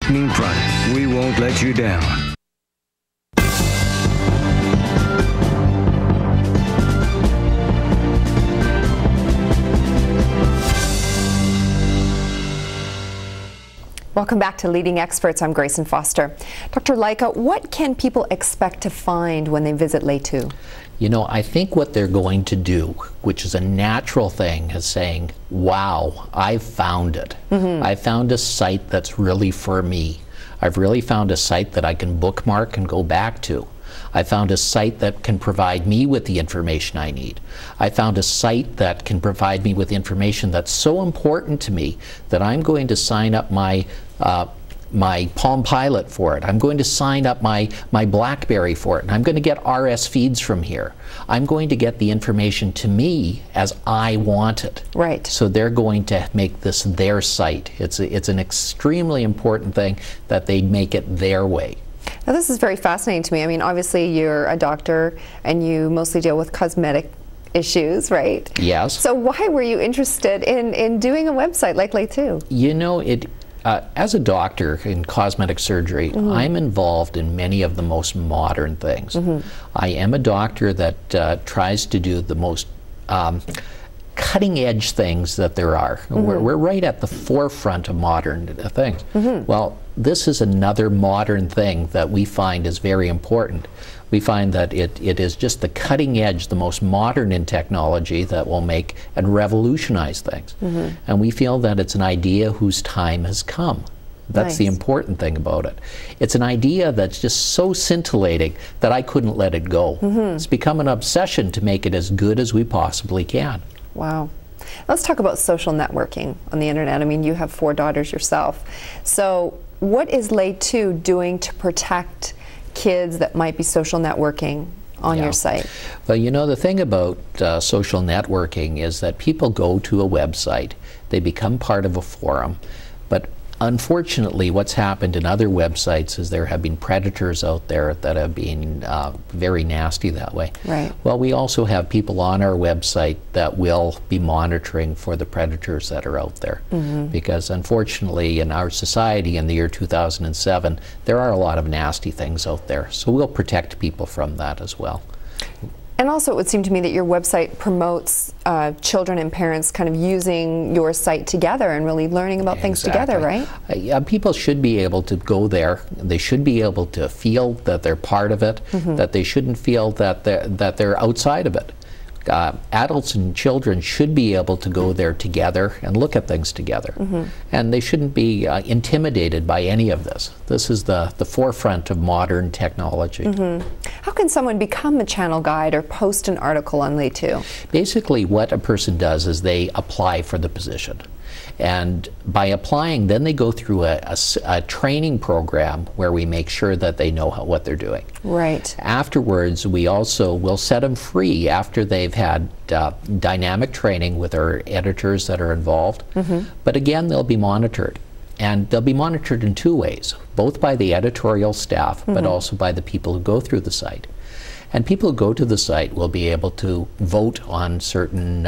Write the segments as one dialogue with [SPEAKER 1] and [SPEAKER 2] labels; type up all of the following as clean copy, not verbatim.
[SPEAKER 1] lightning product. We won't let you down.
[SPEAKER 2] Welcome back to Leading Experts. I'm Grayson Foster. Dr. Laika, what can people expect to find when they visit LesTout?
[SPEAKER 3] You know, I think what they're going to do, which is a natural thing, is saying, wow, I've found it. I found a site that's really for me. I've really found a site that I can bookmark and go back to. I found a site that can provide me with the information I need. I found a site that can provide me with information that's so important to me that I'm going to sign up my Palm Pilot for it. I'm going to sign up my BlackBerry for it, and I'm going to get RS feeds from here. I'm going to get the information to me as I want it.
[SPEAKER 2] Right.
[SPEAKER 3] So they're going to make this their site. It's an extremely important thing that they make it their way.
[SPEAKER 2] Now, this is very fascinating to me. I mean, obviously you're a doctor and you mostly deal with cosmetic issues, right?
[SPEAKER 3] Yes.
[SPEAKER 2] So why were you interested in doing a website like LesTout?
[SPEAKER 3] You know, as a doctor in cosmetic surgery, I'm involved in many of the most modern things. I am a doctor that tries to do the most cutting-edge things that there are. We're right at the forefront of modern things. Well, this is another modern thing that we find is very important. We find that it is just the cutting edge, the most modern in technology that will make and revolutionize things. And we feel that it's an idea whose time has come. That's the important thing about it. It's an idea that's just so scintillating that I couldn't let it go. It's become an obsession to make it as good as we possibly can.
[SPEAKER 2] Wow. Let's talk about social networking on the internet. I mean, you have 4 daughters yourself. So what is LesTout doing to protect kids that might be social networking on your site?
[SPEAKER 3] Well, you know, the thing about social networking is that people go to a website, they become part of a forum, but unfortunately what's happened in other websites is there have been predators out there that have been very nasty that way.
[SPEAKER 2] Right.
[SPEAKER 3] Well, we also have people on our website that will be monitoring for the predators that are out there. Because unfortunately in our society in the year 2007 there are a lot of nasty things out there. So we'll protect people from that as well.
[SPEAKER 2] And also it would seem to me that your website promotes children and parents kind of using your site together and really learning about things together, right?
[SPEAKER 3] People should be able to go there. They should be able to feel that they're part of it, that they shouldn't feel that they're outside of it. Adults and children should be able to go there together and look at things together. And they shouldn't be intimidated by any of this. This is the forefront of modern technology.
[SPEAKER 2] How can someone become a channel guide or post an article on LesTout?
[SPEAKER 3] Basically what a person does is they apply for the position. And by applying, then they go through a training program where we make sure that they know what they're doing.
[SPEAKER 2] Right.
[SPEAKER 3] Afterwards, we also will set them free after they've had dynamic training with our editors that are involved. But again, they'll be monitored. And they'll be monitored in 2 ways, both by the editorial staff, but also by the people who go through the site. And people who go to the site will be able to vote on certain,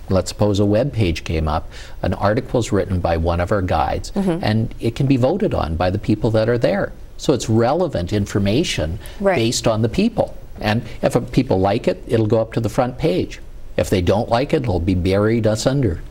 [SPEAKER 3] let's suppose a web page came up, an article is written by one of our guides, and it can be voted on by the people that are there. So it's relevant information based on the people. And if people like it, it'll go up to the front page. If they don't like it, it'll be buried asunder.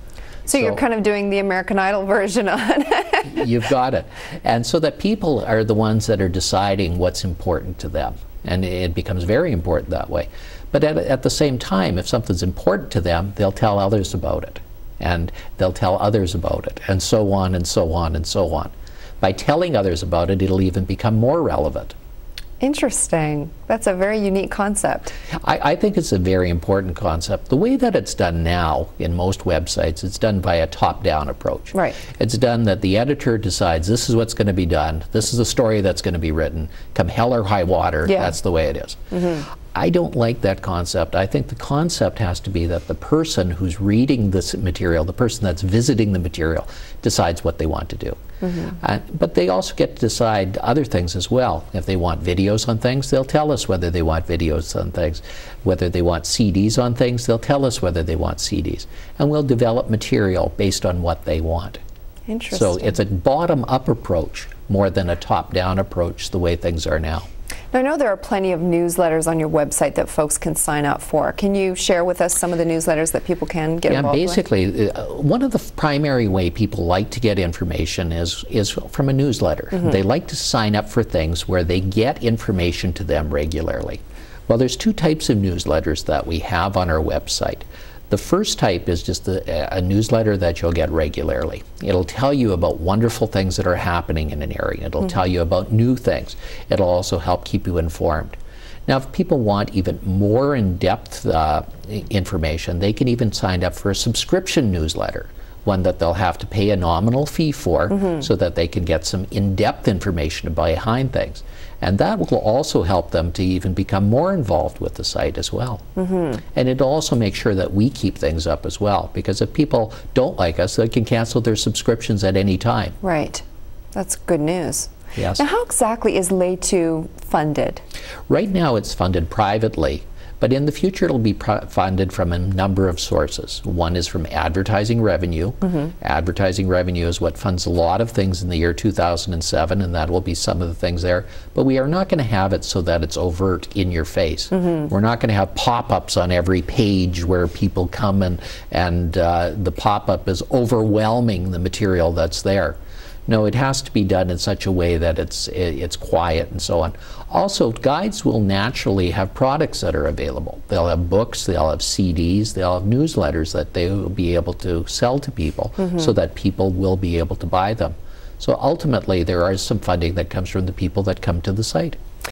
[SPEAKER 2] So you're kind of doing the American Idol version on it.
[SPEAKER 3] You've got it. And so that people are the ones that are deciding what's important to them. And it becomes very important that way. But at the same time, if something's important to them, they'll tell others about it. And they'll tell others about it, and so on and so on and so on. By telling others about it, it'll even become more relevant.
[SPEAKER 2] Interesting. That's a very unique concept.
[SPEAKER 3] I think it's a very important concept. The way that it's done now in most websites, it's done by a top-down approach.
[SPEAKER 2] Right.
[SPEAKER 3] It's done that the editor decides this is what's going to be done, this is the story that's going to be written, come hell or high water, that's the way it is. I don't like that concept. I think the concept has to be that the person who's reading this material, the person that's visiting the material, decides what they want to do. But they also get to decide other things as well. If they want videos on things, they'll tell us whether they want videos on things. Whether they want CDs on things, they'll tell us whether they want CDs. And we'll develop material based on what they want.
[SPEAKER 2] Interesting.
[SPEAKER 3] So it's a bottom-up approach more than a top-down approach, the way things are now.
[SPEAKER 2] Now, I know there are plenty of newsletters on your website that folks can sign up for. Can you share with us some of the newsletters that people can get involved with?
[SPEAKER 3] Basically, one of the primary way people like to get information is from a newsletter. They like to sign up for things where they get information to them regularly. Well, there's two types of newsletters that we have on our website. The first type is just a newsletter that you'll get regularly. It'll tell you about wonderful things that are happening in an area. It'll tell you about new things. It'll also help keep you informed. Now, if people want even more in-depth information, they can even sign up for a subscription newsletter, one that they'll have to pay a nominal fee for so that they can get some in-depth information behind things. And that will also help them to even become more involved with the site as well. And it'll also make sure that we keep things up as well, because if people don't like us, they can cancel their subscriptions at any time.
[SPEAKER 2] Right. That's good news.
[SPEAKER 3] Yes.
[SPEAKER 2] Now, how exactly is LesTout funded?
[SPEAKER 3] Right now it's funded privately, but in the future it'll be funded from a number of sources. One is from advertising revenue. Advertising revenue is what funds a lot of things in the year 2007, and that will be some of the things there. But we are not going to have it so that it's overt in your face. We're not going to have pop-ups on every page where people come and the pop-up is overwhelming the material that's there. No, it has to be done in such a way that it's quiet and so on. Also, guides will naturally have products that are available. They'll have books, they'll have CDs, they'll have newsletters that they will be able to sell to people so that people will be able to buy them. So ultimately, there is some funding that comes from the people that come to the site.